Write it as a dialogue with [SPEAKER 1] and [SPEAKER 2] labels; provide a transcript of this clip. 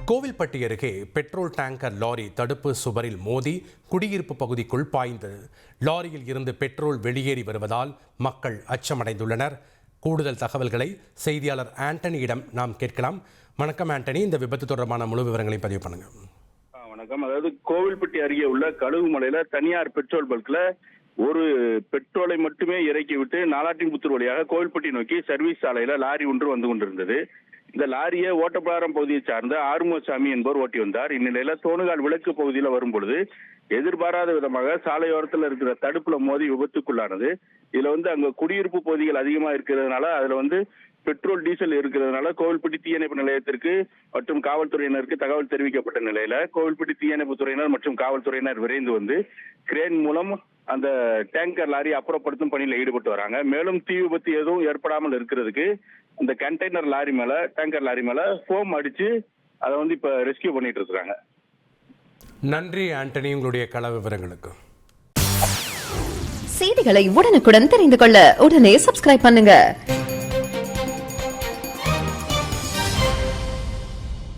[SPEAKER 1] கோவில்பட்டி அருகே petrol tanker lorry தடுப்பு சுவரில் மோதி குடியிருப்பு பகுதிக்குள் பாய்ந்தது. லாரியில் இருந்து பெட்ரோல் வெளியேறி வருவதால் மக்கள் அச்சமடைந்துள்ளனர். கூடுதல் தகவல்களை செய்தியாளர் ஆண்டனியிடம் நாம் கேட்கலாம். வணக்கம் ஆண்டனி, இந்த விபத்து தொடர்பான முழு விவரங்களையும் பதிவு பண்ணுங்க.
[SPEAKER 2] வணக்கம். அதாவது கோவில்பட்டி அருகே உள்ள கழுகுமலையில தனியார் பெட்ரோல் பல்க்ல ஒரு பெட்ரோலை மட்டுமே இறக்கி விட்டு நாலாட்டின்புத்தூர் வழியாக கோவில்பட்டி நோக்கி சர்வீஸ் சாலையில லாரி ஒன்று வந்து கொண்டிருந்தது. இந்த லாரியை ஓட்டப்பிடாரம் பகுதியை சார்ந்த ஆறுமுகசாமி என்பவர் ஓட்டி வந்தார். இந்நிலையில தோணுகால் விளக்கு பகுதியில் வரும் பொழுது எதிர்பாராத விதமாக சாலையோரத்தில் இருக்கிற தடுப்புல மோதி விபத்துக்குள்ளானது. இதுல அங்க குடியிருப்பு பகுதிகள் அதிகமா இருக்கிறதுனால அதுல பெட்ரோல் டீசல் இருக்கிறதுனால கோவில்பட்டி தீயணைப்பு நிலையத்திற்கு மற்றும் காவல்துறையினருக்கு தகவல் தெரிவிக்கப்பட்ட நிலையில கோவில்பட்டி தீயணைப்பு துறையினர் மற்றும் காவல்துறையினர் விரைந்து வந்து கிரேன் மூலம் அந்த டேங்கர் லாரி அப்புறப்படுத்தும் பணியில் ஈடுபட்டு வராங்க. மேலும் தீ விபத்து எதுவும் ஏற்படாமல் இருக்கிறதுக்கு இந்த கண்டெய்னர் லாரி மேல டேங்கர் லாரி மேல ஃபோம் அடிச்சு அதை இப்ப ரெஸ்கியூ பண்ணிட்டு இருக்காங்க.
[SPEAKER 1] நன்றி ஆண்டனி, உங்களுடைய கள விவரங்களுக்கு.
[SPEAKER 3] செய்திகளை உடனுக்குடன் தெரிந்து கொள்ள உடனே சப்ஸ்கிரைப் பண்ணுங்க.